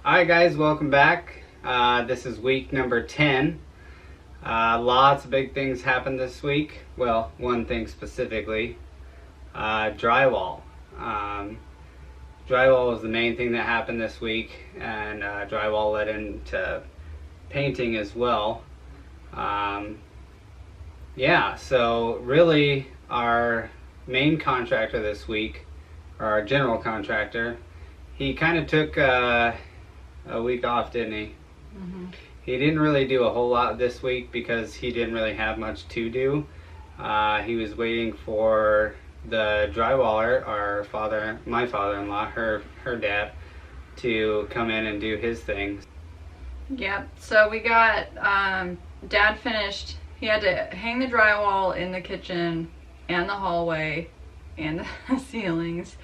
Alright guys, welcome back. This is week number 10. Lots of big things happened this week. Well, one thing specifically. Drywall. Drywall was the main thing that happened this week, and drywall led into painting as well. Yeah, so really our main contractor this week, or our general contractor, he kind of took a week off, didn't he? Mm-hmm. He didn't really do a whole lot this week because he didn't really have much to do. He was waiting for the drywaller, my father-in-law, her dad, to come in and do his thing. Yep, so we got, Dad finished, he had to hang the drywall in the kitchen and the hallway and the ceilings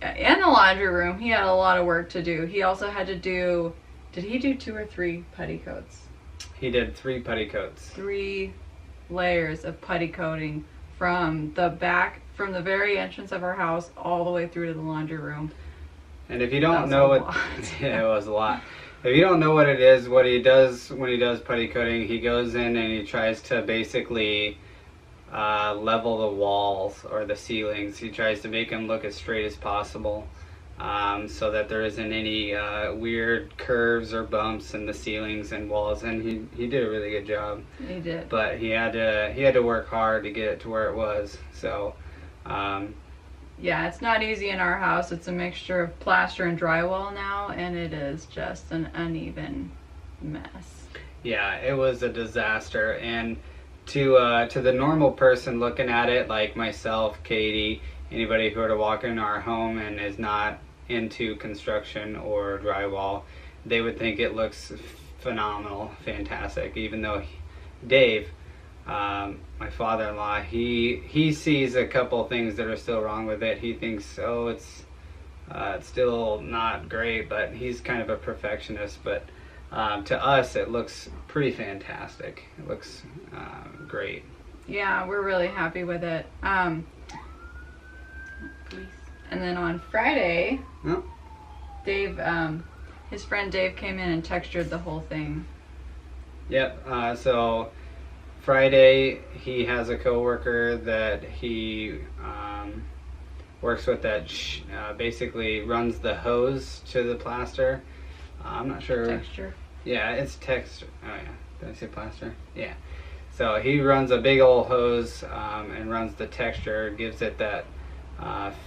and the laundry room. He had a lot of work to do. He also had to do, did he do 2 or 3 putty coats? He did 3 putty coats. 3 layers of putty coating from the back, from the very entrance of our house all the way through to the laundry room. And if you don't know what, yeah, it was a lot. If you don't know what it is, what he does when he does putty coating, he goes in and he tries to basically level the walls or the ceilings. He tries to make them look as straight as possible, so that there isn't any weird curves or bumps in the ceilings and walls. And he did a really good job. He did. But he had to work hard to get it to where it was. So. Yeah, it's not easy in our house. It's a mixture of plaster and drywall now, and it is just an uneven mess. Yeah, it was a disaster. And to the normal person looking at it, like myself, Katie, anybody who were to walk into our home and is not into construction or drywall, they would think it looks phenomenal, fantastic. Even though Dave, my father-in-law, he sees a couple things that are still wrong with it. He thinks, oh, it's still not great, but he's kind of a perfectionist. But to us, it looks pretty fantastic. It looks great. Yeah, we're really happy with it. And then on Friday, Oh. Dave, his friend Dave came in and textured the whole thing. Yep. So Friday, he has a coworker that he works with that basically runs the hose to the plaster. I'm not sure. Texture. Yeah, it's texture. Oh yeah, did I say plaster? Yeah. So he runs a big old hose and runs the texture, gives it that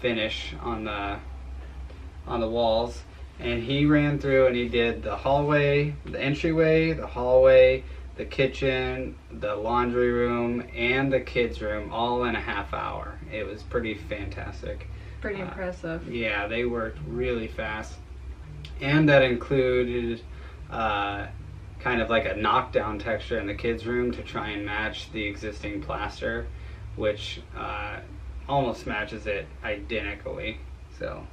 finish on the walls. And he ran through and he did the hallway, the entryway, the hallway, the kitchen, the laundry room, and the kids' room all in a half hour. It was pretty fantastic. Pretty impressive. Yeah, they worked really fast. And that included kind of like a knockdown texture in the kids' room to try and match the existing plaster, which almost matches it identically. So.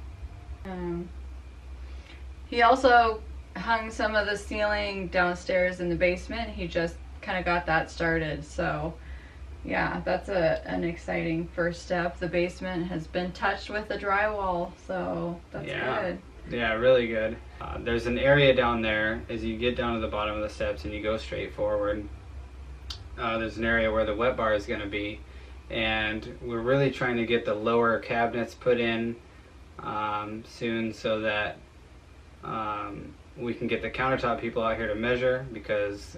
He also hung some of the ceiling downstairs in the basement. He just kind of got that started. So yeah, that's an exciting first step. The basement has been touched with the drywall, so that's good. Yeah, really good. There's an area down there as you get down to the bottom of the steps and you go straight forward. There's an area where the wet bar is going to be, and we're really trying to get the lower cabinets put in soon so that we can get the countertop people out here to measure, because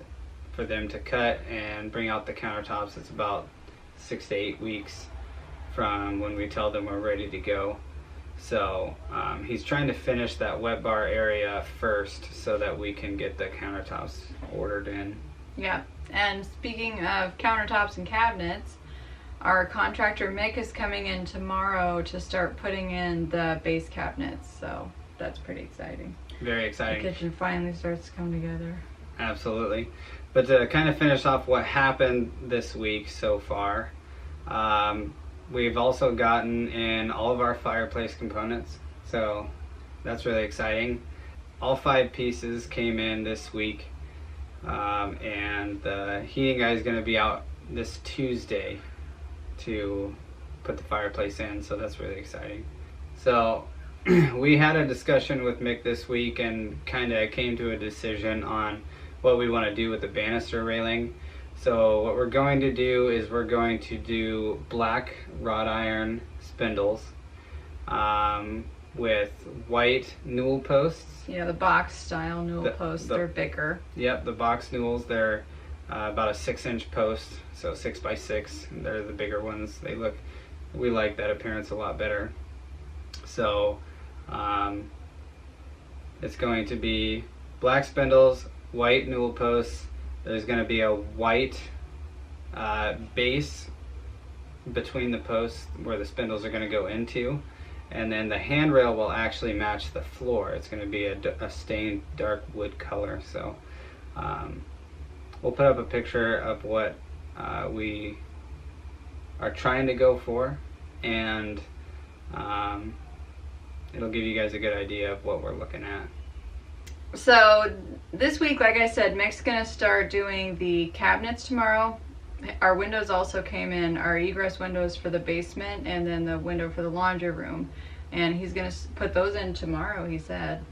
for them to cut and bring out the countertops, it's about 6 to 8 weeks from when we tell them we're ready to go. So he's trying to finish that wet bar area first so that we can get the countertops ordered in. Yeah, and speaking of countertops and cabinets, our contractor Mick is coming in tomorrow to start putting in the base cabinets, so that's pretty exciting. Very exciting. The kitchen finally starts to come together. Absolutely. But to kind of finish off what happened this week so far, we've also gotten in all of our fireplace components, so that's really exciting. All 5 pieces came in this week, and the heating guy is going to be out this Tuesday to put the fireplace in, so that's really exciting. So we had a discussion with Mick this week and kind of came to a decision on what we want to do with the banister railing. So what we're going to do is we're going to do black wrought iron spindles with white newel posts. Yeah, the box style newel posts, they're bigger. Yep, the box newels, they're about a 6-inch post, so 6 by 6. They're the bigger ones. We like that appearance a lot better. So it's going to be black spindles, white newel posts. There's going to be a white base between the posts where the spindles are going to go into, and then the handrail will actually match the floor. It's going to be a stained dark wood color. So we'll put up a picture of what we are trying to go for, and it'll give you guys a good idea of what we're looking at. So this week, like I said, Mick's gonna start doing the cabinets tomorrow. Our windows also came in, our egress windows for the basement and then the window for the laundry room. And he's gonna put those in tomorrow, he said.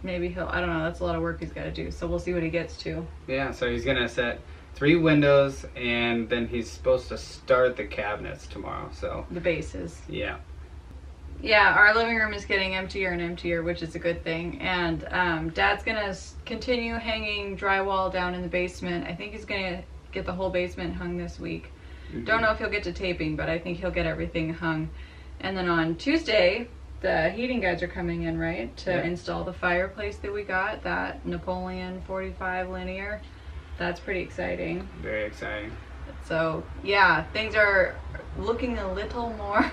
Maybe I don't know, that's a lot of work he's gotta do. So we'll see what he gets to. Yeah, so he's gonna set 3 windows and then he's supposed to start the cabinets tomorrow, so. The bases. Yeah. Yeah, our living room is getting emptier and emptier, which is a good thing. And Dad's gonna continue hanging drywall down in the basement. I think he's gonna get the whole basement hung this week. Mm-hmm. Don't know if he'll get to taping, but I think he'll get everything hung. And then on Tuesday, the heating guys are coming in, right? To install the fireplace that we got, that Napoleon 45 linear. That's pretty exciting. Very exciting. So yeah, things are looking a little more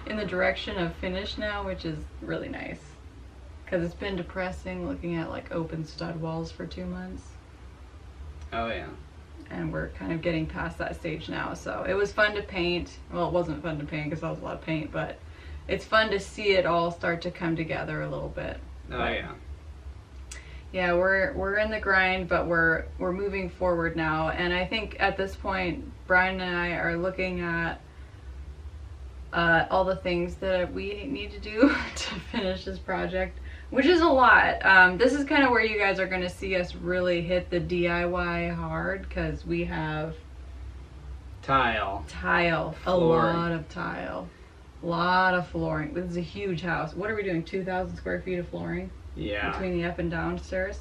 in the direction of finish now, which is really nice. Because it's been depressing looking at like open stud walls for 2 months. Oh yeah. And we're kind of getting past that stage now. So it was fun to paint. Well, it wasn't fun to paint because that was a lot of paint, but it's fun to see it all start to come together a little bit. Oh yeah. Yeah, we're in the grind, but we're moving forward now. And I think at this point, Brian and I are looking at all the things that we need to do to finish this project, which is a lot. This is kind of where you guys are going to see us really hit the DIY hard, because we have tile, a lot of tile, a lot of flooring. This is a huge house. What are we doing? 2,000 square feet of flooring? Yeah. Between the up and downstairs?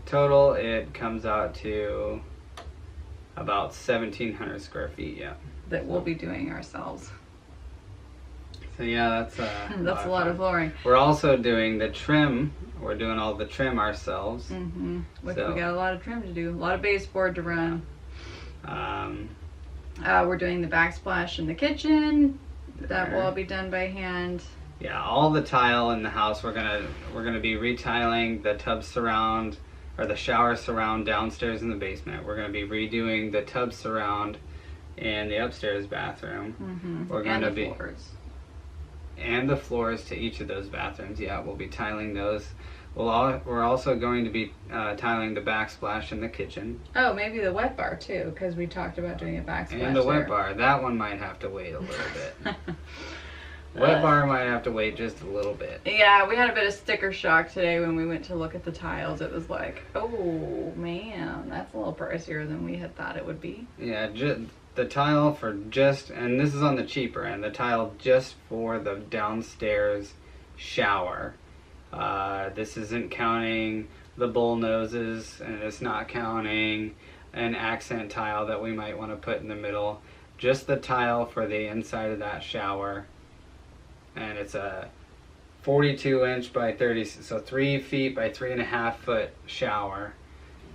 Total, it comes out to about 1,700 square feet, yeah. That we'll be doing ourselves. So yeah, that's a lot of flooring. We're also doing the trim. We're doing all the trim ourselves. Mm-hmm. We got a lot of trim to do. A lot of baseboard to run. We're doing the backsplash in the kitchen. That will all be done by hand. Yeah, all the tile in the house. We're gonna be retiling the tub surround, or the shower surround downstairs in the basement. We're gonna be redoing the tub surround in the upstairs bathroom. Mm-hmm. We're gonna and the floors. And the floors to each of those bathrooms. Yeah, we'll be tiling those. We're also going to be tiling the backsplash in the kitchen. Oh, maybe the wet bar too, because we talked about doing a backsplash. And the wet bar. That one might have to wait a little bit. Wet bar might have to wait just a little bit. Yeah, we had a bit of sticker shock today when we went to look at the tiles. It was like, oh man, that's a little pricier than we had thought it would be. Yeah, the tile for and this is on the cheaper end, the tile just for the downstairs shower. This isn't counting the bull noses, and it's not counting an accent tile that we might want to put in the middle. Just the tile for the inside of that shower. And it's a 42 inch by 30, so 3 feet by 3.5 foot shower.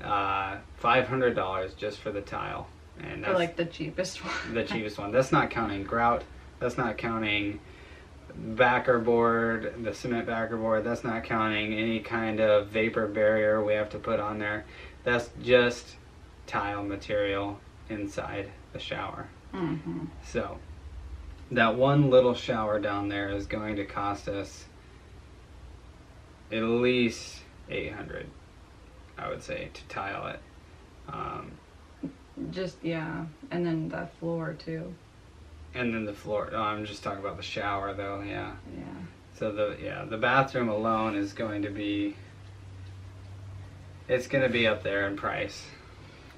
$500 just for the tile. And that's for like the cheapest one. The cheapest one. That's not counting grout. That's not counting backer board, the cement backer board. That's not counting any kind of vapor barrier we have to put on there. That's just tile material inside the shower. Mm-hmm. So that one little shower down there is going to cost us at least $800, I would say, to tile it. And then the floor too. And then the floor. Oh, I'm just talking about the shower though. Yeah. Yeah. So the bathroom alone is going to be, it's going to be up there in price.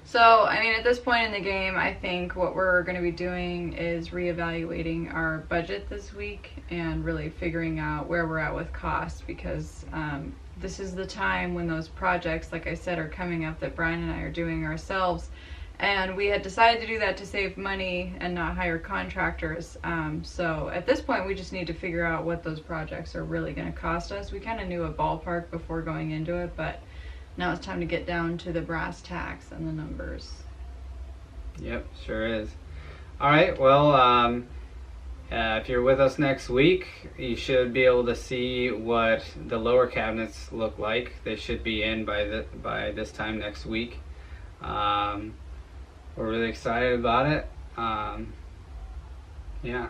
So, I mean, at this point in the game, I think what we're going to be doing is reevaluating our budget this week and really figuring out where we're at with cost, because this is the time when those projects, like I said, are coming up that Brian and I are doing ourselves. And we had decided to do that to save money and not hire contractors. So at this point, we just need to figure out what those projects are really going to cost us. We kind of knew a ballpark before going into it, but now it's time to get down to the brass tacks and the numbers. Yep, sure is. All right, well, if you're with us next week, you should be able to see what the lower cabinets look like. They should be in by this time next week. We're really excited about it. Yeah.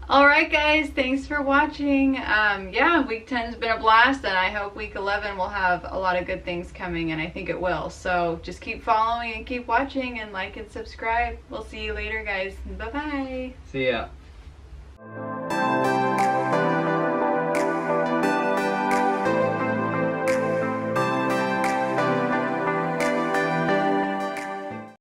Alright guys, thanks for watching. Yeah, week 10 has been a blast, and I hope week 11 will have a lot of good things coming, and I think it will. So just keep following and keep watching, and like and subscribe. We'll see you later guys. Bye bye. See ya.